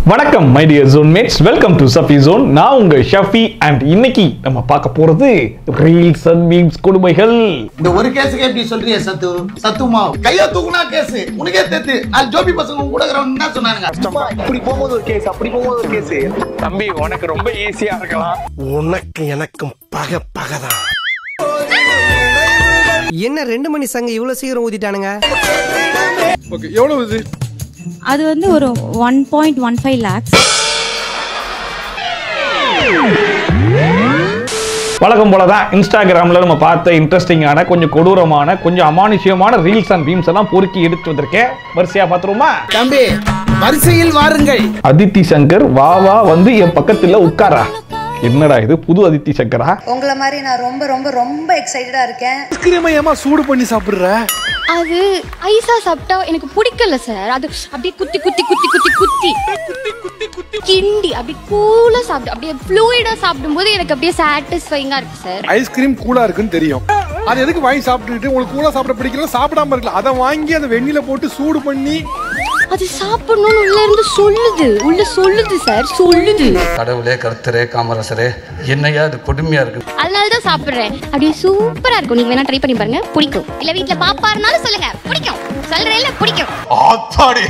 வணக்கம் my dear zone mates, welcome to Safi zone. நான் உங்க ஷஃபி அண்ட் இன்னைக்கு நம்ம பார்க்க போறது ரீல்ஸ் அண்ட் மீம்ஸ் கொடுமைகள். இந்த ஒரு கேஸுக்கு எப்படி சொல்றீங்க சத்துமா கைய தூக்குனா கேஸ் உனக்கே தெத்து. அது ஜோபி பசங்க கூட இருக்கறவங்க என்ன சொன்னாங்க, இப்படி போகும்போது ஒரு கேஸ் அப்படி போகும்போது ஒரு கேஸ். தம்பி உனக்கு ரொம்ப ஈஸியா இருக்கலாம், உனக்கு எனக்கும் பகதான். என்ன 2 மணி சங்க இவ்வளவு சீக்கிரம் ஊதிட்டானுங்க? ஓகே, எவ்வளவு இது? அது வந்து ஒரு 1.15 lakhs. வழக்கம் போலதான் இன்ஸ்டாகிராம்ல நம்ம பார்த்த இன்ட்ரெஸ்டிங்கான, கொஞ்சம் கொடூரமான, கொஞ்சம் அமானுஷ்யமான ரீல்ஸ் அண்ட் மீம்ஸ் எல்லாம் பொறுக்கி எடுத்து வந்திருக்கேன். வரிசையா பாத்துருமா தம்பி? வரிசையில் வாருங்கள். அதித்தி சங்கர் வா வந்து என் பக்கத்துல உட்காரா. என்னடா இது, புது அதித்தி சங்கரா? உங்களை மாதிரி நான் ரொம்ப ரொம்ப ரொம்ப எக்ஸைட்டடா இருக்கேன். ஐஸ்கிரீமை ஏமா சூடு பண்ணி சாப்பிடுற? அது ஐஸா சாப்பிட்டா எனக்கு பிடிக்கல சார். அது அப்படியே குத்தி குத்தி குத்தி குத்தி குத்தி குத்தி கிண்டி அப்படியே கூலா சாப்பிடு, அப்படியே ஃப்ளூயிடா சாப்பிடும்போது எனக்கு அப்படியே சாட்டிஸ்ஃபைங்கா இருக்கு சார். ஐஸ்கிரீம் கூலா இருக்குன்னு தெரியும், அது எதுக்கு வாங்கி சாப்பிட்டுட்டு உங்களுக்கு கூலா சாப்பிட பிடிக்கல சாப்பிடாம இருக்கலாம். அதை வாங்கி அந்த வெண்ணில போட்டு சூடு பண்ணி அது சாப்பிடணும்னு உள்ள இருந்து சொல்லுது சார், சொல்லுது. கடவுளே, கர்த்தரே, காமராசரே, என்னையா அது கொடுமையா இருக்கு. அதனாலதான் சாப்பிடுறேன். அப்படியே சூப்பரா இருக்கும். நீங்க வேணா ட்ரை பண்ணி பாருங்க, பிடிக்கும். இல்ல வீட்டுல பாப்பா இருந்தாலும் சொல்லுங்க, பிடிக்கும். சொல்றேன்ல, பிடிக்கும். ஆத்தாடி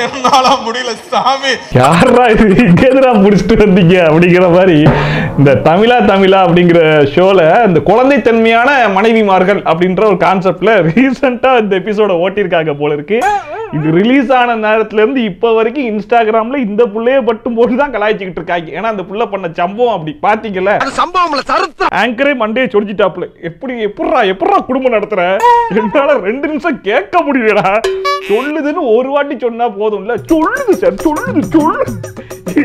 என்னால முடியல சாமி. யாரா இது, இங்கேதுரா முடிச்சுட்டு வந்தீங்க அப்படிங்கிற மாதிரி இந்த தமிழா அப்படிங்கிற ஷோல இந்த குழந்தைத்தன்மையான மனைவிமார்கள் அப்படின்ற ஒரு கான்செப்ட்ல ரீசெண்டா இந்த எபிசோட ஓட்டிருக்காங்க போல இருக்கு. இது ரிலீஸ் ஆன நேரத்துல இருந்து இப்ப வரைக்கும் இன்ஸ்டாகிராம்ல இந்த புள்ளைய மட்டும் போட்டுதான் கலாய்ச்சிக்கிட்டு இருக்காங்க. ஏன்னா அந்த புள்ள பண்ண சம்பவம் அப்படி பாத்தீங்கல்ல, ஆங்கரே மண்டையை சொடிச்சிட்டாப்ல. எப்படா குடும்பம் நடத்துற, என்னால 2 நிமிஷம் கேட்க முடியலடா. சொல்லுதுன்னு ஒரு வாட்டி சொன்னா போதும்ல, சொல்லுது சார், சொல்லுது.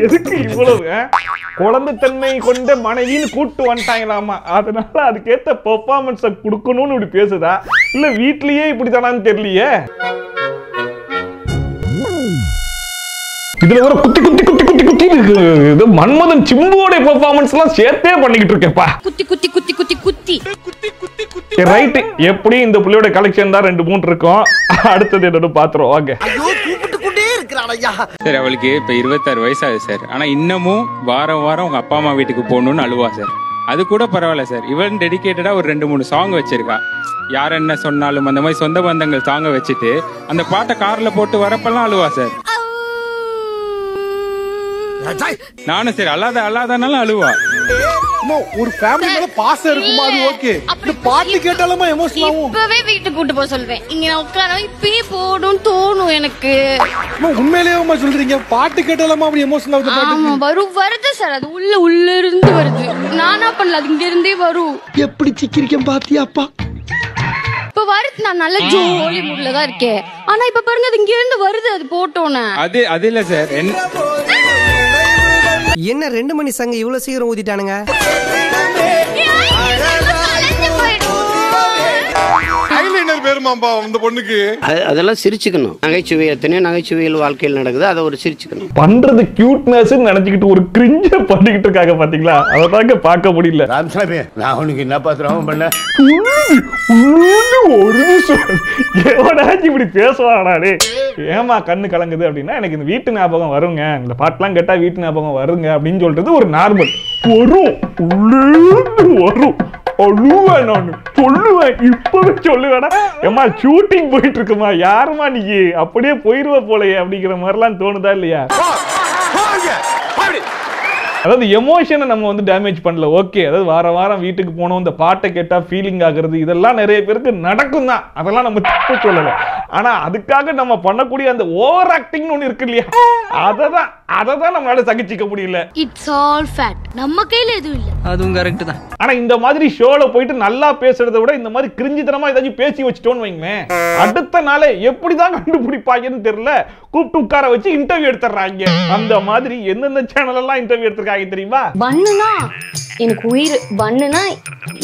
எதுக்கு இவ்வளவு குழந்தைத்தன்மை கொண்ட மனைவின்னு கூட்டு வந்துட்டாங்களாமா, அதனால அதுக்கேத்த பெர்ஃபார்மன்ஸை கொடுக்கணும்னு இப்படி பேசுதா, இல்ல வீட்லயே இப்படித்தானான்னு தெரியலையே. இதுல ஒரு குத்தி குத்தி குத்தி குத்தி குத்தி இது மன்மதன் சிம்புவோட பெர்ஃபார்மன்ஸ் எல்லாம் சேர்த்தே பண்ணிக்கிட்டு இருக்கேப்பா. குத்தி குத்தி குத்தி குத்தி குத்தி ரைட். எப்படி இந்த புள்ளியோட கலெக்ஷன் தான் 2-3 இருக்கும். அடுத்தது என்னன்னு பாத்துறோம் வாங்க. ஐயோ கூப்பிட்டுக்கிட்டே இருக்கிறானையா சார். அவளுக்கு இப்ப 26 வயசாகுது சார். ஆனா இன்னமும் வாரம் உங்க அப்பா அம்மா வீட்டுக்கு போகணும்னு அழுவா சார். அது கூட பரவாயில்ல சார். இவன் டெடிகேட்டடா ஒரு 2-3 சாங் வச்சிருக்கா. யார் என்ன சொன்னாலும் அந்த மாதிரி சொந்த பந்தங்கள் சாங்க வச்சுட்டு அந்த பாட்டை கார்ல போட்டு வரப்பெல்லாம் அழுவா சார். நானும் சரி அல்லாதனாலும் அழுவா. ஒரு ஃபேமிலி மேல பாசம் இருக்குமா, அது ஓகே. இந்த பாட்டு கேட்டாலுமா எமோஷனல் ஆகும். இப்பவே வீட்டுக்கு கூட்டு போக சொல்வேன். இங்க நான் உட்கார இப்பவே போகணும்னு தோணும் எனக்கு. உண்மையிலேயே சொல்றீங்க? பாட்டு கேட்டாலுமா அப்படி எமோஷனல் ஆகுது? ஆமா வருது சார். அது உள்ள இருந்து வருது. நானா பண்ணல, அது இங்க இருந்தே வரும். எப்படி சிக்கிரிக்கம் பாத்தியாப்பா? இப்ப வருது. நான் நல்ல ஜோலி மூட்ல தான் இருக்கேன். ஆனா இப்ப பாருங்க, அது இங்க இருந்து வருது. அது போட்டோன்னு அது இல்ல சார். என்ன 2 மணி சங்க இவ்வளவு சீக்கிரம் ஊதிட்டானுங்க? அதெல்லாம் சிரிச்சுக்கணும். நகைச்சுவை எத்தனையோ நகைச்சுவையில் வாழ்க்கையில் நடக்குது, அதை ஒரு சிரிச்சுக்கணும். பண்றது கியூட்னஸ் நினைச்சுக்கிட்டு ஒரு கிரிஞ்ச பண்ணிக்கிட்டு இருக்காங்க பாத்தீங்களா, அதை தாங்க பார்க்க முடியல. ராமசாமி, நான் உனக்கு என்ன பாத்திரம் பண்ண? ஒரு நிமிஷம் எவனாச்சும் இப்படி பேசுவானே. ஏமா கண்ணு கலங்குது அப்படின்னா, எனக்கு இந்த வீட்டு ஞாபகம் வருங்க, இந்த பாட்டெல்லாம் கேட்டா வீட்டு ஞாபகம் வருங்க அப்படின்னு சொல்றது ஒரு நார்மல். வரும் அழுவேன், நான் சொல்லுவேன், இப்பவே சொல்லுவேடா. ஏமா ஷூட்டிங் போயிட்டு இருக்குமா, யாருமா நீ, அப்படியே போயிருவ போலயே அப்படிங்கிற மாதிரிலாம் தோணுதா இல்லையா? அதாவது எமோஷனை நம்ம வந்து டேமேஜ் பண்ணல, ஓகே. அதாவது வாரம் வீட்டுக்கு போனோம், இந்த பாட்டை கேட்டா ஃபீலிங் ஆகுறது, இதெல்லாம் நிறைய பேருக்கு நடக்கும் தான், அதெல்லாம் நம்ம தப்பு சொல்லல. ஆனா அதுக்காக நம்ம பண்ணக்கூடிய அந்த ஓவர் ஆக்டிங் ஒன்று இருக்கு இல்லையா, அதை தான் நம்மளால சகிச்சிக்க முடியல. It's all fate. நம்ம கையில எதுவும் இல்ல. அதுவும் கரெக்ட் தான். ஆனா இந்த மாதிரி ஷோல போயிட்டு நல்லா பேசுறதை விட இந்த மாதிரி கிரிஞ்சித்தனமா ஏதாச்சும் பேசி வச்சுட்டோன்னு வைங்களேன், அடுத்த நாளே எப்படிதான் கண்டுபிடிப்பாங்கன்னு தெரியல, கூப்பிட்டு உட்கார வச்சு இன்டர்வியூ எடுத்துறாங்க. அந்த மாதிரி எந்தெந்த சேனல் எல்லாம் இன்டர்வியூ எடுத்திருக்காங்க தெரியுமா? பண்ணுனா எனக்கு உயிர் பண்ணுனா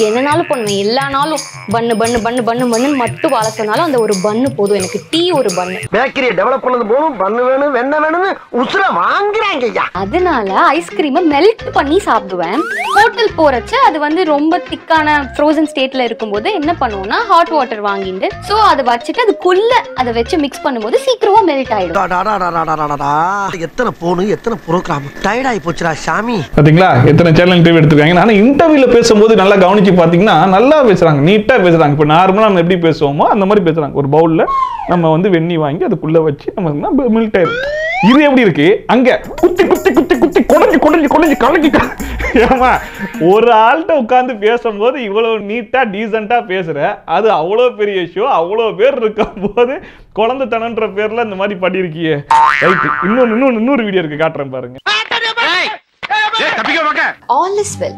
என்னனாலும் பண்ணுவேன், எல்லா நாளும் பண்ணு பண்ணு பண்ணு பண்ணு பண்ணு மட்டும் வாழ சொன்னாலும் அந்த ஒரு பண்ணு போதும் எனக்கு. டீ ஒரு பண்ணு. பேக்கரியை டெவலப் பண்ணது போதும், பண்ணு வேணும் வெண்ண வேணும்னு உசுர வாங்குறாங்க. அதனால ஐஸ்கிரீமை மெல்ட் பண்ணி சாப்பிடுவேன். ஹோட்டல் போறச்ச அது வந்து ரொம்ப திக்கான ஃப்ரோசன் ஸ்டேட்ல இருக்கும்போது என்ன பண்ணுவோம்னா ஹாட் வாட்டர் வாங்கிட்டு சோ அதை வச்சுட்டு அதுக்குள்ள அதை வச்சு மிக்ஸ் பண்ணும்போது சீக்கிரமா மெல்ட் ஆயிடும். எத்தனை போனு எத்தனை ப்ரோகிராம் டயர்ட் ஆகி போச்சுடா சாமி. பாத்தீங்களா எத்தனை சேனல் இன்டர்வியூ எடுத்துருக்காங்க. ஆனா இன்டர்வியூல பேசும்போது நல்லா கவனிச்சு பாத்தீங்கன்னா நல்லா பேசுறாங்க, நீட்டா பேசுறாங்க. இப்ப நார்மலா நம்ம எப்படி பேசுவோமோ அந்த மாதிரி பேசுறாங்க. ஒரு பவுல்ல நம்ம வந்து வெண்ணி வாங்கி அதுக்குள்ள வச்சு நம்ம மில்ட் ஆயிடும். இது எப்படி இருக்கு? அங்க குத்தி குத்தி குத்தி குத்தி கொடைஞ்சு கொடைஞ்சு கொடைஞ்சு கலக்கி. ஏமா ஒரு ஆள்கிட்ட உட்கார்ந்து பேசும்போது இவ்வளவு நீட்டா டீசெண்டா பேசுற, அது அவ்வளவு பெரிய ஷோ, அவ்வளவு பேர் இருக்கும் போது குழந்தைத்தனன்ற பேர்ல இந்த மாதிரி பண்ணிருக்கியே. ரைட், இன்னொரு வீடியோ இருக்கு, காட்டுறேன் பாருங்க. All is well.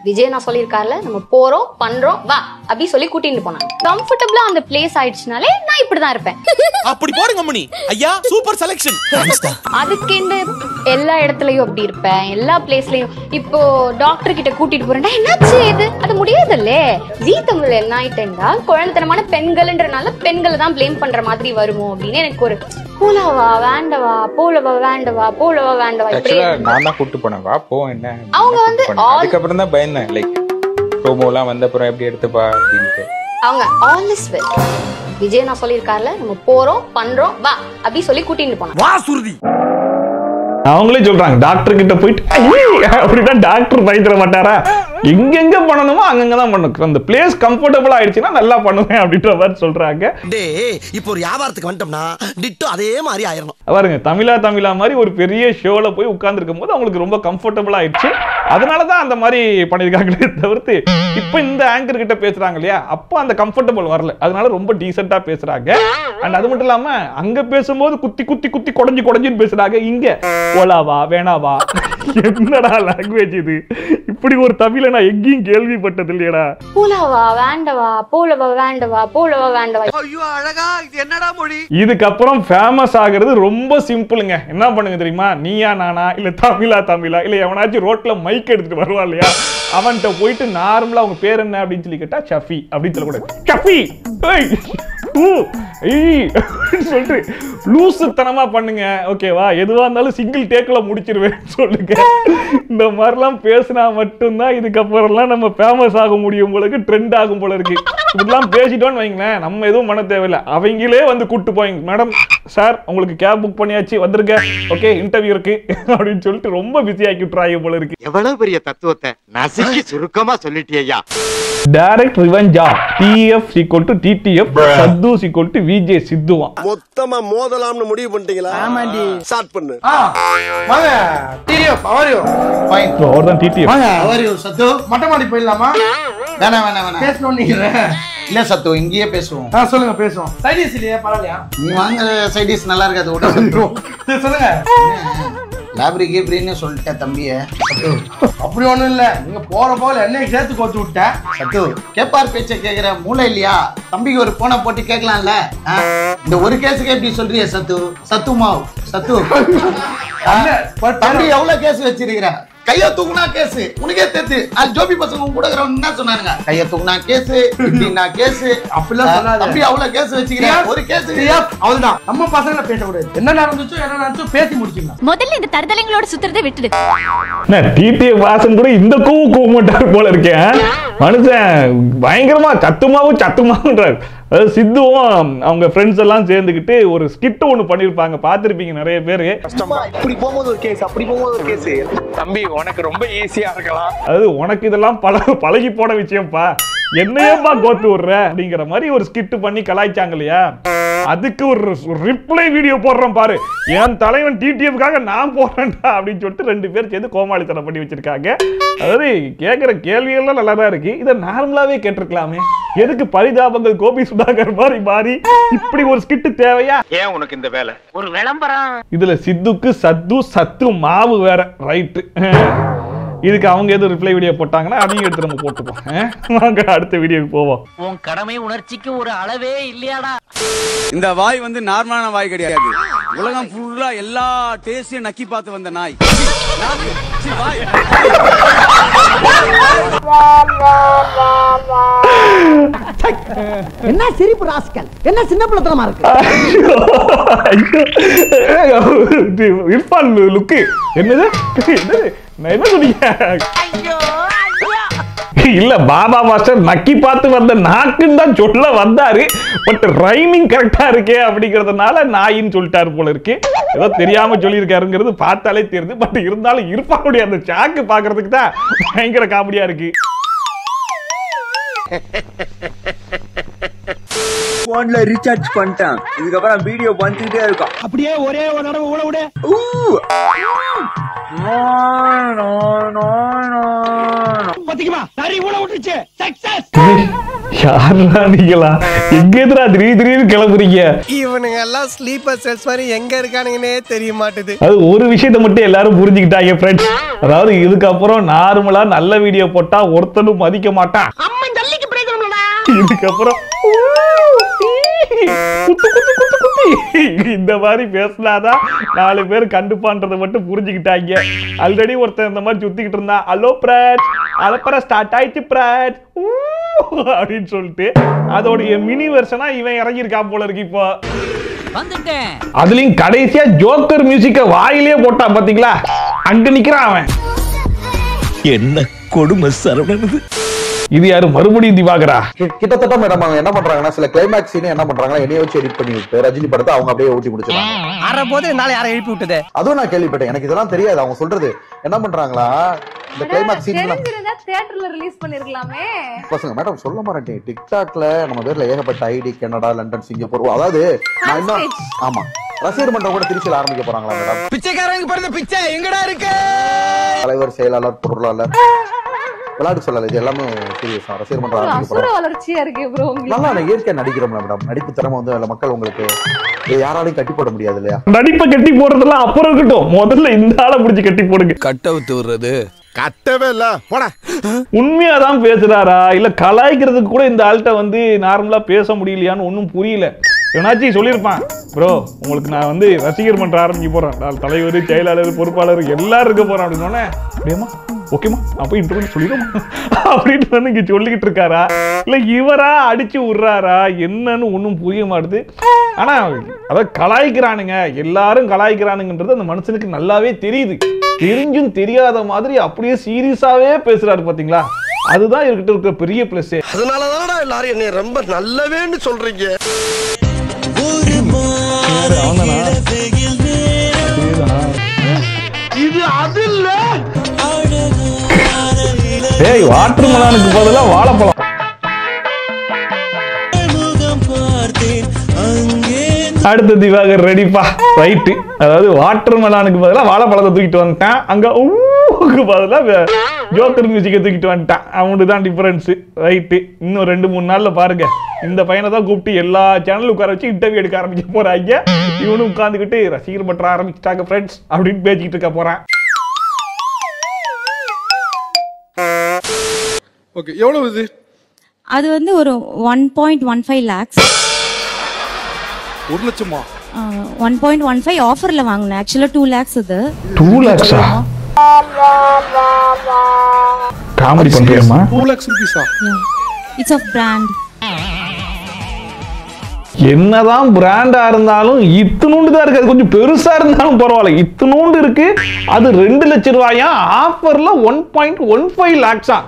விஜய் நான் சொல்லியிருக்காருல, நம்ம போறோம் பண்றோம் வா அப்படி சொல்லி கூட்டிட்டு போனாங்க. கம்ஃபர்டபிளா அந்த பிளேஸ் ஆயிடுச்சுனாலே நான் இப்படிதான் இருப்பேன். அப்படி போடுங்க மணி ஐயா, சூப்பர் செலக்ஷன். அதுக்கெண்டு எல்லா இடத்துலயும் அப்படி இருப்பேன், எல்லா பிளேஸ்லயும். இப்போ டாக்டர் கிட்ட கூட்டிட்டு போறேன்டா என்னாச்சு இது, அது முடியாதுல்ல. ஜீ தமிழ்ல என்ன ஆயிட்டேன்டா குழந்தைத்தனமான பெண்கள்ன்றனால பெண்களை தான் பிளேம் பண்ற மாதிரி வருமோ அப்படின்னு எனக்கு ஒரு போலவா வேண்டவா போலவா வேண்டவா போலவா வேண்டவா. நான் தான் கூட்டு போனேன், வா போ என்ன. அவங்க வந்து அதுக்கப்புறம் தான் பயந்தேன், லைக் ப்ரோமோலாம் வந்த அப்புறம் எப்படி எடுத்துப்பா அப்படின்ட்டு. அவங்க ஆல் இஸ் வெல். விஜய் நான் சொல்லியிருக்காருல, நம்ம போறோம் பண்றோம் வா அப்படி சொல்லி கூட்டிட்டு போனாங்க. வா சுருதி அவங்களே சொல்றாங்க டாக்டர் கிட்ட போயிட்டு அப்படின்னா டாக்டர் பயந்துட மாட்டாரா? எங்கெங்க பண்ணணுமோ அங்கங்கதான் பண்ணணும். அந்த பிளேஸ் கம்ஃபர்டபிள் ஆயிடுச்சுன்னா நல்லா பண்ணுவேன் அப்படின்ற மாதிரி சொல்றாங்க. இப்போ ஒரு வியாபாரத்துக்கு வந்துட்டோம்னா டிட்டோ அதே மாதிரி ஆயிரணும். பாருங்க, தமிழா மாதிரி ஒரு பெரிய ஷோல போய் உட்கார்ந்து இருக்கும் போது அவங்களுக்கு ரொம்ப கம்ஃபர்டபிள் ஆயிடுச்சு. அதனாலதான் அந்த மாதிரி பண்ணிருக்காங்களே தவிர்த்து இப்ப இந்த ஆங்கர் கிட்ட பேசுறாங்க இல்லையா, அப்போ அந்த கம்ஃபர்டபிள் வரல, அதனால ரொம்ப டீசெண்டா பேசுறாங்க. அண்ட் அது மட்டும் இல்லாம அங்க பேசும்போது குத்தி குத்தி குத்தி குடஞ்சு குடஞ்சுன்னு பேசுறாங்க. இங்க போலாவா வேணாவா, என்னடா லாங்குவேஜ் இது? இப்படி ஒரு தமிழ நான் எங்கேயும் கேள்விப்பட்டது இல்லையடா. போலவா வேண்டவா போலவா வேண்டவா போலவா வேண்டவா. ஐயோ அழகா, இது என்னடா மொழி? இதுக்கப்புறம் ஃபேமஸ் ஆகிறது ரொம்ப சிம்பிளுங்க. என்ன பண்ணுங்க தெரியுமா? நீயா நானா இல்ல தமிழா இல்ல எவனாச்சும் ரோட்ல மைக் எடுத்துட்டு வருவா இல்லையா, அவன்கிட்ட போயிட்டு நார்மலா அவங்க பேர் என்ன அப்படின்னு சொல்லி கேட்டா ஷஃபி அப்படின்னு சொல்லக்கூடாது. ஷஃபி சொல்லிட்டு லூசுத்தனமா பண்ணுங்க, ஓகேவா? எதுவா இருந்தாலும் சிங்கிள் டேக்ல முடிச்சிருவேன் சொல்லுங்க. இந்த மாதிரிலாம் பேசினா மட்டும்தான் இதுக்கப்புறம்லாம் நம்ம ஃபேமஸ் ஆக முடியும் போல இருக்கு, ட்ரெண்ட் ஆகும் போல இருக்கு. இப்படிலாம் பேசிட்டோன்னு வைங்களேன், நம்ம எதுவும் பண்ண தேவையில்லை, அவங்களே வந்து கூட்டு போயிங்க. மேடம் சார் உங்களுக்கு கேப் புக் பண்ணியாச்சு, வந்துருங்க, ஓகே இன்டர்வியூ இருக்கு அப்படின்னு சொல்லிட்டு ரொம்ப பிஸி ஆக்கி விட்டுறாங்க போல இருக்கு. எவ்வளவு பெரிய தத்துவத்தை நசுக்கி சுருக்கமா சொல்லிட்டியா. Direct revenge of TF equal to TTF, சத்து ஈக்குவல் டு விஜே சித்துவா. மொத்தமா மோதலாம்னு முடிவு பண்ணிட்டீங்களா? ஆமாண்டி, ஸ்டார்ட் பண்ணு. வாங்க TTF, how are you? Fine. அவர்தான் டிடிஎஃப். வாங்க, how are you சத்து? மொட்டை மாடி போயிடலாமா? வேணாம் பேசணும் நீங்க. இல்ல சத்து, இங்கேயே பேசுவோம். சொல்லுங்க பேசுவோம். சைடிஸ் இல்லையா? பரவாயில்லையா? நீ வாங்க சைடிஸ் நல்லா இருக்காது, ஓட சொல்லுங்க. லாப்ரி கீப்ரின்னு சொல்லிட்டேன் தம்பிய. அப்படி ஒண்ணும் இல்ல, நீங்க போற போல என்னைக்கு சேர்த்து கோத்து விட்ட. சத்து கேப்பார் பேச்ச கேக்குற மூளை இல்லையா? தம்பிக்கு ஒரு போனை போட்டு கேட்கலாம்ல. இந்த ஒரு கேஸுக்கு எப்படி சொல்றிய சத்து? சத்துமாவ் சத்து தம்பி எவ்வளவு கேஸ் வச்சிருக்கிற? கைய தூக்குனா கேஸ், உனக்கே தெரியுது. அது ஜோபி பசங்க கூட என்ன சொன்னாங்க? கைய தூக்குனா கேஸ், இப்படினா கேஸ், அப்படிலாம் சொன்னாங்க. தம்பி அவ்வளவு கேஸ் வச்சிருக்கீங்க, ஒரு கேஸ் அவ்வளவுதான். நம்ம பசங்கள பேசக்கூடாது, என்ன நடந்துச்சோ பேசி முடிச்சுக்கலாம். முதல்ல இந்த தரதலைங்களோட சுத்துறதை விட்டுடு. டிடிஎஃப் வாசன் கூட இந்த கூவு மாட்டார் போல இருக்கேன். மனுஷன் பயங்கரமா சத்துமாவுன்றார். அதாவது சித்துவும் அவங்க ஃப்ரெண்ட்ஸ் எல்லாம் சேர்ந்துக்கிட்டு ஒரு ஸ்கிட் ஒன்று பண்ணியிருப்பாங்க, பார்த்துருப்பீங்க நிறைய பேரு. இப்படி போகும்போது ஒரு கேஸ், அப்படி போகும்போது ஒரு கேஸ். தம்பி உனக்கு ரொம்ப ஈஸியா இருக்கலாம். அது உனக்கு இதெல்லாம் பழகி போன விஷயம்ப்பா, என்னையப்பா கோத்து விடுற அப்படிங்கிற மாதிரி ஒரு ஸ்கிட் பண்ணி கலாய்ச்சாங்க இல்லையா. அதுக்கு ஒரு ரிப்ளை வீடியோ போடுறோம் பாரு, என் தலைவன் டிடிஎஃப்காக நான் போடுறேன்டா அப்படின்னு சொல்லிட்டு 2 பேர் சேர்ந்து கோமாளித்தனம் பண்ணி வச்சிருக்காங்க. அதாவது கேட்கிற கேள்விகள்லாம் நல்லா தான் இருக்கு, இதை நார்மலாவே கேட்டிருக்கலாமே. எதுக்கு பரிதாபங்கள் கோபி சுதாகர் மாதிரி மாறி இப்படி ஒரு ஸ்கிட் தேவையா? ஏன் உனக்கு இந்த வேலை? ஒரு விளம்பரம். இதுல சித்துக்கு சத்து மாவு வேற, ரைட்டு. இதுக்கு அவங்க எதுவும் ரிப்ளை வீடியோ போட்டாங்கன்னா அதையும் எடுத்து நம்ம போட்டுப்போம். வாங்க அடுத்த வீடியோக்கு போவோம். உன் கடமை உணர்ச்சிக்கு ஒரு அளவே இல்லையாடா. இந்த வாய் வந்து நார்மலான வாய் கிடையாது. உலகம் ஃபுல்லா எல்லா டேஸ்டையும் நக்கி பார்த்து வந்த நாய். என்ன சிரிப்பு ராஸ்கல், என்ன சின்ன பிள்ளைத்தனமா இருக்கு. இர்ஃபான் லுக்கு என்னது நான் என்ன சொன்னீங்க? இல்ல பாபா மாஸ்டர் நக்கி பார்த்து வந்த நாக்குன்னு தான் சொல்ல வந்தாரு. பட் ரைமிங் கரெக்டா இருக்கே அப்படிங்கறதுனால நாயின்னு சொல்லிட்டாரு போல இருக்கு. ஏதோ தெரியாம சொல்லியிருக்காருங்கிறது பார்த்தாலே தெரியுது. பட் இருந்தாலும் இர்ஃபானுடைய அந்த சாக்கு பாக்குறதுக்கு தான் பயங்கர காமெடியா இருக்கு. போன்ல ரீசார்ஜ் பண்ணிட்டேன். இதுக்கப்புறம் வீடியோ வந்துட்டே இருக்கும். அப்படியே ஒரே ஒரு தடவை ஊழ விடு. பாத்தீங்களா சரி ஊழ விட்டுச்சு. சக்சஸ். யாரா நீங்களா? எங்க எதிரா திடீர்னு கிளம்புறீங்க? இவனுங்க எல்லாம் ஸ்லீப்பர் செல்ஸ் மாதிரி எங்க இருக்கானுங்கன்னே தெரிய மாட்டுது. அது ஒரு விஷயத்தை மட்டும் எல்லாரும் புரிஞ்சுக்கிட்டாங்க ஃப்ரெண்ட்ஸ். அதாவது இதுக்கப்புறம் நார்மலா நல்ல வீடியோ போட்டா ஒருத்தனும் மதிக்க மாட்டான். இதுக்கப்புறம் இந்த மாதிரி பேசினாதான் 4 பேர் கண்டுப்பான்றதை மட்டும் புரிஞ்சுக்கிட்டாங்க. ஆல்ரெடி ஒருத்தன் இந்த மாதிரி சுத்திக்கிட்டு இருந்தான். ஹலோ பிராட், அலப்பற ஸ்டார்ட் ஆயிடுச்சு பிராட் அப்படின்னு சொல்லிட்டு அதோடைய மினி வெர்ஷனா இவன் இறங்கியிருக்கான் போல இருக்கு. இப்போ அதுலயும் கடைசியா ஜோக்கர் மியூசிக்க வாயிலே போட்டான் பாத்தீங்களா? அங்க நிக்கிறான் அவன். என்ன கொடுமை சரவணன். இது யாரு? மறுபடியும் திவாகரா. கிட்டத்தட்ட மேடம் அவங்க என்ன பண்றாங்கன்னா சில கிளைமேக்ஸ் சீன் என்ன பண்றாங்கன்னா என்னைய வச்சு எடிட் பண்ணி விட்டு ரஜினி படத்தை அவங்க அப்படியே ஊட்டி முடிச்சிடறாங்க. அறபோது நாளை யாரை எழுப்பி விட்டது? அதுவும் நான் கேள்விப்பட்டேன். எனக்கு இதெல்லாம் தெரியாது. அவங்க சொல்றது என்ன பண்றாங்களா இந்த கிளைமேக்ஸ் சீன் தியேட்டர்ல ரிலீஸ் பண்ணிருக்கலாமே. பசங்க மேடம் சொல்ல மாட்டேன். டிக்டாக்ல நம்ம பேர்ல ஏகப்பட்ட ஐடி கனடா லண்டன் சிங்கப்பூர் அதாவது நான் இன்னும் ஆமா ரசிகர் மன்றம் கூட திருச்சியில் ஆரம்பிக்க போறாங்களா மேடம்? பிச்சைக்காரங்க பிறந்த பிச்சை எங்கடா இருக்கு? தலைவர் செயலாளர் பொருளாளர் விளையாட்டு சொல்லல. இது எல்லாமே சீரியஸா ரசிகர் மன்றம் ஆரம்பிக்க போறாங்க. வளர்ச்சியா இருக்கு ப்ரோ. நல்லா நான் இயற்கையா நடிக்கிறோம் மேடம். நடிப்பு திறமை வந்து மக்கள் உங்களுக்கு யாராலையும் கட்டி போட முடியாது இல்லையா? நடிப்பை கட்டி போடுறதெல்லாம் அப்புறம் இருக்கட்டும். முதல்ல இந்த ஆளை பிடிச்சி கட்டி போடுங்க. கட்ட விட்டு விடுறது கட்டவே இல்ல போட. உண்மையாதான் பேசுறாரா இல்ல கலாய்க்கிறதுக்கு கூட இந்த ஆள்கிட்ட வந்து நார்மலா பேச முடியலையான்னு ஒன்னும் புரியல. எவனாச்சும் சொல்லியிருப்பான், ப்ரோ உங்களுக்கு நான் வந்து ரசிகர் மன்றம் ஆரம்பிக்க போறேன். நான் தலைவர் செயலாளர் பொறுப்பாளர் எல்லாரும் இருக்க போறேன் அப்படின்னு அப்படியேமா ஓகேமா அப்போ இன்டர்வியூ சொல்லிடுமா அப்படின்னு வந்து இங்க சொல்லிக்கிட்டு இருக்காரா இல்ல இவரா அடிச்சு விடுறாரா என்னன்னு ஒன்னும் புரிய மாட்டுது. ஆனா அத கலாய்க்கிறானுங்க, எல்லாரும் கலாய்க்கிறானுங்கன்றது அந்த மனுஷனுக்கு நல்லாவே தெரியுது. தெரிஞ்சும் தெரியாத மாதிரி அப்படியே சீரியஸாவே பேசுறாரு பாத்தீங்களா? அதுதான் இவர்கிட்ட இருக்கிற பெரிய பிளஸ். அதனாலதான் எல்லாரும் என்ன ரொம்ப நல்லவேன்னு சொல்றீங்க. இது அது இல்ல. ஏய் வாட்டர் மெலனுக்கு பதிலா வாழைப்பழம். அடுத்த திவாகர் ரெடிப்பா ரைட்டு. அதாவது வாட்டர் மெலனுக்கு பதிலா வாழைப்பழத்தை தூக்கிட்டு வந்துட்டான். அங்க ஊக்கு பதிலா ஜோக்கர் மியூசிக்கை தூக்கிட்டு வந்துட்டான். அவனுக்கு தான் டிஃபரன்ஸ். ரைட்டு. இன்னும் 2-3 நாள்ல பாருங்க இந்த பையனை தான் கூப்பிட்டு எல்லா சேனலும் உட்கார வச்சு இன்டர்வியூ எடுக்க ஆரம்பிக்க போறாங்க. இவனும் உட்காந்துக்கிட்டு ரசிகர் மன்றம் ஆரம்பிச்சிட்டாங்க ஃப்ரெண்ட்ஸ் அப்படின்னு பேசிக்கிட்டு இருக்க போறான். ஓகே எவ்வளவு இது? அது வந்து ஒரு 1.15 lakhs. 1 லட்சமா? 1.15 ஆஃபர்ல வாங்குனேன். ஆக்சுவலா 2 lakhs இது. 2 lakhs-ஆ? காமெடி பண்றியம்மா? 2 lakhs rupees-ஆ? It's of brand. என்னதான் பிராண்டா இருந்தாலும் இத்தனூண்டு தான் இருக்கு. அது கொஞ்சம் பெருசா இருந்தாலும் பரவாயில்ல. இத்தனூண்டு இருக்கு. அது 2 லட்சம் ரூபாயா? ஆஃபர்ல 1.15 lakhs-ஆ?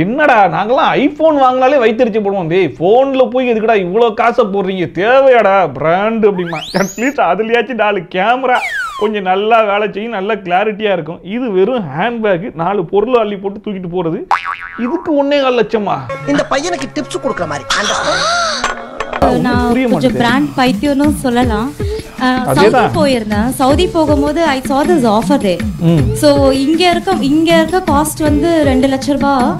என்னடா நாங்களாம் ஐபோன் வாங்கினாலே வைத்தறிச்சு போடுவோம். டேய் போன்ல போய் எதுக்குடா இவ்வளவு காசை போடுறீங்க? தேவையாடா பிராண்ட் அப்படிமா? அட்லீஸ்ட் அதுலயாச்சும் 4 கேமரா கொஞ்சம் நல்லா வேலை செய்யும், நல்ல கிளாரிட்டியா இருக்கும். இது வெறும் ஹேண்ட்பேக் 4 பொருள் அள்ளி போட்டு தூக்கிட்டு போறது. இதுக்கு 1.25 லட்சமா? இந்த பையனுக்கு டிப்ஸ் கொடுக்குற மாதிரி. நான் கொஞ்சம் பிராண்ட் பைத்தியம்னு சொல்லலாம். சவுதி போயிருந்தேன். சவுதி போகும்போது ஐ saw this offer there. So இங்க இருக்க காஸ்ட் வந்து 2 லட்சம் ரூபாய்.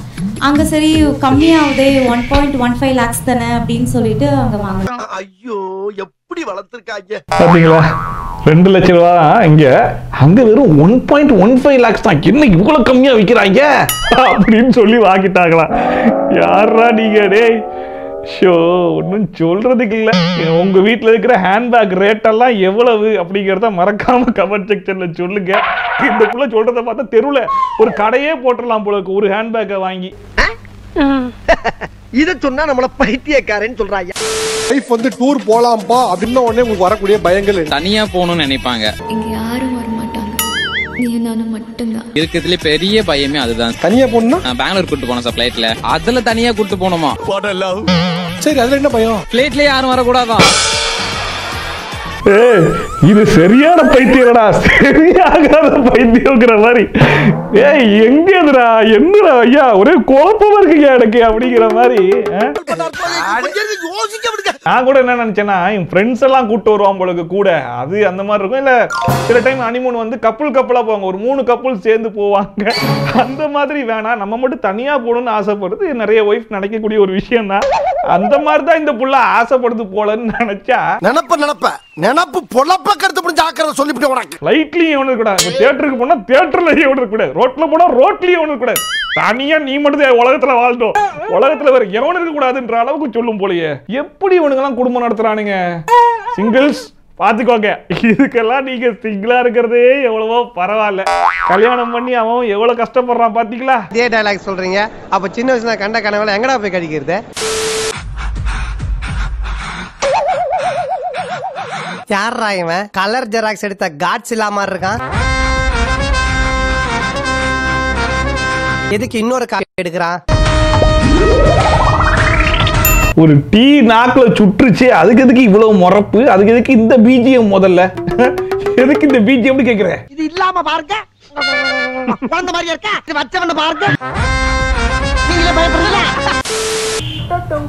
அங்க சரி கம்மியாவுதே 1.15 lakhs தானே அப்படின்னு சொல்லிட்டு அங்க வாங்கினேன். ஐயோ எப்படி வளர்த்திருக்காங்க பாத்தீங்களா? 2 லட்சம் ரூபாய் இங்க, அங்க வெறும் 1.15 lakhs தான். என்ன இவ்வளவு கம்மியா விக்கிறாங்க அப்படின்னு சொல்லி வாங்கிட்டாங்களா? யாரா நீங்க? டேய் ஷோ ஒன்றும் சொல்றதுக்கு இல்லை. உங்க வீட்டில் இருக்கிற ஹேண்ட்பேக் ரேட் எல்லாம் எவ்வளவு அப்படிங்கிறத மறக்காம கமெண்ட் செக்ஷன்ல சொல்லுங்க. இந்த புள்ள சொல்றத பார்த்தா தெருவில் ஒரு கடையே போட்டுடலாம் போல இருக்கு ஒரு ஹேண்ட்பேக்கை வாங்கி. இத சொன்னா நம்மள பைத்தியக்காரன்னு சொல்றாங்க. லைஃப் வந்து டூர் போலாம்பா அப்படின்ன உடனே உங்களுக்கு வரக்கூடிய பயங்கள் தனியா போகணும்னு நினைப்பாங்க. இங்க யாரும் வர மாட்டாங்க, நீ நானும் மட்டும்தான். இருக்கிறதுல பெரிய பயமே அதுதான். தனியா போகணும்னா நான் பெங்களூர் கூட்டு போனேன் சார் பிளைட்ல. அதுல தனியா கூட்டு போனோமா. சரி அதுல என்ன பயம்? பிளைட்ல யாரும் வரக்கூடாதான். இது சரியான பைத்தியடா, சரியாகாத பைத்தியங்கிற மாதிரி. எங்கதுடா என்னடா ஐயா ஒரே குழப்பமா இருக்குங்க எனக்கு அப்படிங்கிற மாதிரி. நான் கூட என்ன நினைச்சேன்னா என் ஃப்ரெண்ட்ஸ் எல்லாம் கூட்டு வருவான் போல கூட, அது அந்த மாதிரி இருக்கும். இல்ல சில டைம் ஹனிமூன் வந்து கப்பலா போவாங்க, ஒரு 3 கப்பல் சேர்ந்து போவாங்க. அந்த மாதிரி வேணாம், நம்ம மட்டும் தனியா போகணும்னு ஆசைப்படுறது நிறைய ஒய்ஃப் நினைக்கக்கூடிய ஒரு விஷயம் தான். அந்த மாதிரி தான் இந்த புள்ள ஆசைப்படுது போலன்னு நினைச்சா நினப்பு பொழப்ப கருத்து புரிஞ்சு ஆக்கிறத சொல்லிவிட்டு உனக்கு. லைட்லயும் எவனும் இருக்கக்கூடாது, தியேட்டருக்கு போனா தியேட்டர்லயும் எவனும் இருக்கக்கூடாது, ரோட்ல போனா ரோட்லயும் எவனும் இருக்கக்கூடாது. தனியா நீ மட்டும் உலகத்துல வாழ்ந்தோம், உலகத்துல வேற எவனும் இருக்க கூடாதுன்ற அளவுக்கு சொல்லும் போலயே. எப்படி இவனுங்கெல்லாம் குடும்பம் நடத்துறானுங்க? சிங்கிள்ஸ் பாத்துக்கோங்க, இதுக்கெல்லாம் நீங்க சிங்கிளா இருக்கிறதே எவ்வளவோ பரவாயில்ல. கல்யாணம் பண்ணி அவன் எவ்வளவு கஷ்டப்படுறான் பாத்தீங்களா? இதே டயலாக் சொல்றீங்க, அப்ப சின்ன வயசுல கண்ட கனவுல எங்கடா போய் கடிக்கிறது? யாரா இவன் கலர் ஜெராக்ஸ் எடுத்த காட்ஸ் இல்லாம இருக்கான்? எதுக்கு இன்னொரு காப்பி எடுக்கிறான்? ஒரு டீ நாக்குல சுற்றுச்சு, அதுக்கு எதுக்கு இவ்வளவு முறப்பு? அதுக்கு எதுக்கு இந்த பிஜிஎம்? முதல்ல எதுக்கு இந்த பிஜிஎம் கேக்குறேன்? இது இல்லாம பாருங்க குழந்தை மாதிரி இருக்கா, இது வச்சவன பாருங்க. நீங்களே பயப்படுறீங்களா?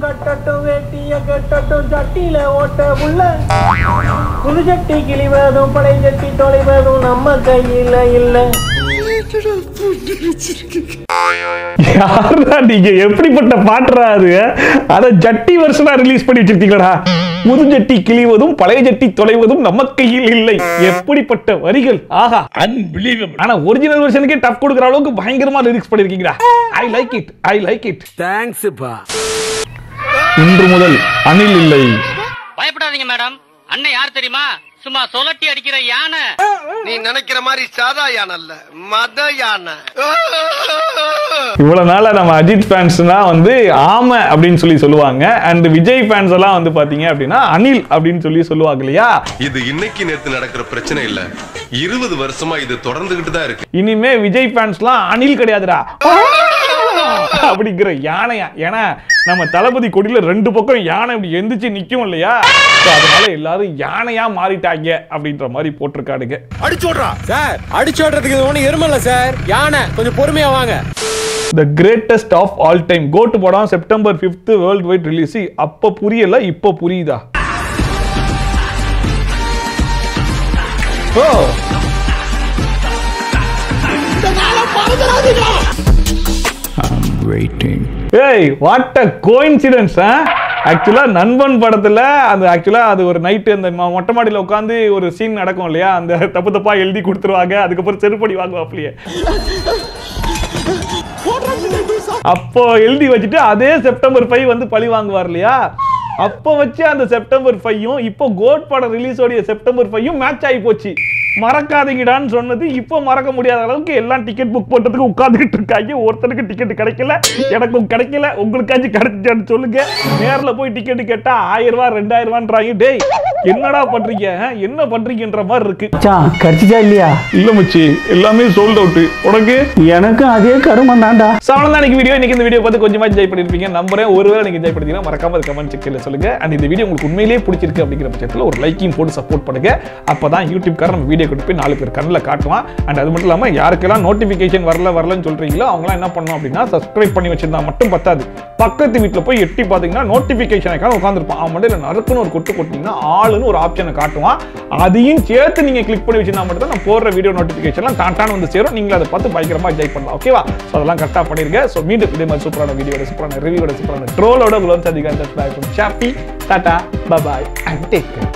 கட்டட்டும் வேட்டிய கட்டட்டும் சட்டியில ஓட்ட உள்ள புது சட்டி கிழிவதும் பழைய சட்டி தொலைவதும் நம்ம கையில இல்ல. யாரா நீங்க? எப்படிப்பட்ட பாட்டுறா அது? அத ஜட்டி வெர்ஷனா ரிலீஸ் பண்ணி வச்சிருக்கீங்களா? புது ஜட்டி கிழிவதும் பழைய ஜட்டி தொலைவதும் நம்ம கையில் இல்லை. எப்படிப்பட்ட வரிகள்! ஆஹா, அன்பிலீவபிள். ஆனா ஒரிஜினல் வெர்ஷனுக்கே டஃப் கொடுக்குற அளவுக்கு பயங்கரமா லிரிக்ஸ் பண்ணிருக்கீங்களா? I like it, I like it. Thanks பா. இன்று முதல் அணில் இல்லை. பயப்படாதீங்க மேடம், அண்ணன் யார் தெரியுமா? சும்மா சொலட்டி அடிக்கிற யானை. நீ நினைக்கிற மாதிரி சாதா யானை அல்ல, மத யானை. இவ்வளவு நாளா நம்ம அஜித் ஃபேன்ஸ்னா வந்து ஆமை அப்படின்னு சொல்லுவாங்க, அண்ட் விஜய் ஃபேன்ஸ் எல்லாம் வந்து பாத்தீங்க அப்படின்னா அனில் அப்படின்னு சொல்லுவாங்க இல்லையா? இது இன்னைக்கு நேத்து நடக்கிற பிரச்சனை இல்ல, 20 வருஷமா இது தொடர்ந்துகிட்டு தான் இருக்கு. இனிமே விஜய் ஃபேன்ஸ்லாம் அனில் கிடையாதுடா அப்படிங்கிற யானையா. ஏன்னா நம்ம தளபதி கொடியில 2 பக்கம் யானை இப்படி எந்திரிச்சு நிக்கும் இல்லையா? அதனால எல்லாரும் யானையா மாறிட்டாங்க அப்படின்ற மாதிரி போட்டிருக்கானுங்க. அடிச்சோடுறா சார், அடிச்சோடுறதுக்கு ஒண்ணு எருமல்ல சார், யானை. கொஞ்சம் பொறுமையா வாங்க. The greatest of all time GOAT படம் September 5th world wide release. அப்ப புரியல, இப்ப புரியுதா? ஓ waiting. Hey, what a coincidence, huh? ஆக்சுவலா நண்பன் படத்துல அந்த ஆக்சுவலா அது ஒரு நைட்டு அந்த மொட்டை மாடியில உட்காந்து ஒரு சீன் நடக்கும் இல்லையா? அந்த தப்பு தப்பா எழுதி கொடுத்துருவாங்க, அதுக்கப்புறம் செருப்படி வாங்குவாப்லையே. அப்போ எழுதி வச்சுட்டு அதே செப்டம்பர் 5 வந்து பழி வாங்குவார் இல்லையா? அப்போ வச்சு அந்த செப்டம்பர் 5யும் இப்போ கோட் படம் ரிலீஸ் ஓடிய செப்டம்பர் 5யும் மேட்ச் ஆகி போச்சு. மறக்காதீங்கடான்னு சொன்னது இப்போ மறக்க முடியாத அளவுக்கு எல்லாம் டிக்கெட் புக் பண்றதுக்கு உட்கார்ந்துட்டு இருக்காங்க. ஒருத்தருக்கு டிக்கெட் கிடைக்கல, எனக்கும் கிடைக்கல, உங்களுக்காச்சும் கிடைச்சான்னு சொல்லுங்க. நேரில் போய் டிக்கெட் கேட்டா 1000 ரூபாய் 2000 ரூபான்றாங்க. டேய் என்னடா பண்றீங்க, என்ன பண்றீங்கன்ற மாதிரி இருக்கு. கிடைச்சா இல்லையா? இல்ல மச்சி, எல்லாமே சோல்ட் அவுட். உனக்கு? எனக்கு அதே கருமம் தான்டா. சவளம் இன்னைக்கு வீடியோ. இன்னைக்கு இந்த வீடியோ பார்த்து கொஞ்சமா என்ஜாய் பண்ணிருப்பீங்க நம்புறேன். ஒருவேளை நீங்க என்ஜாய் பண்ணிட்டீங்கன்னா மறக்காம கமெண்ட் செக்ஷன்ல சொல்லுங்க. அண்ட் இந்த வீடியோ உங்களுக்கு உண்மையிலேயே பிடிச்சிருக்கு அப்படிங்கிற பட்சத்தில் ஒரு லைக்கையும் போட்டு சப்போர்ட் பண்ணுங்க. அப்பதான் யூடியூப் காரன் நம்ம வீடியோ கொண்டு போய் 4 பேர் கண்ணில் காட்டுவான். அண்ட் அது மட்டும் இல்லாமல் யாருக்கெல்லாம் நோட்டிஃபிகேஷன் வரலன்னு சொல்றீங்களோ அவங்களாம் என்ன பண்ணணும் அப்படின்னா சப்ஸ்கிரைப் பண்ணி வச்சிருந்தா மட்டும் பத்தாது, பக்கத்து வீட்டில் போய் எட்டி பார்த்தீங்கன்னா நோட்டிஃபிகேஷனுக்காக உட்காந்துருப்பான். அவன் மட்டும் நறுக்குன்னு ஒரு கொட்டு கொட்டிங்கன்னா ஆளுன்னு ஒரு ஆப்ஷனை காட்டுவான். அதையும் சேர்த்து நீங்க கிளிக் பண்ணி வச்சிருந்தா மட்டும் தான் நான் போடுற வீடியோ நோட்டிஃபிகேஷன்லாம் டாட்டான்னு வந்து சேரும். நீங்க அதை பார்த்து பயங்கரமா என்ஜாய் பண்ணலாம். ஓகேவா? ஸோ அதெல்லாம் கரெக்டாக பண்ணிருங்க. ஸோ மீண்டும் இதே மாதிரி சூப்பரான வீடியோட, சூப்பரான ரிவ்யூவோட, சூப்பரான ட்ரோலோட குலோன் சதிகாரம் ஷாப்பி tata bye bye and take care.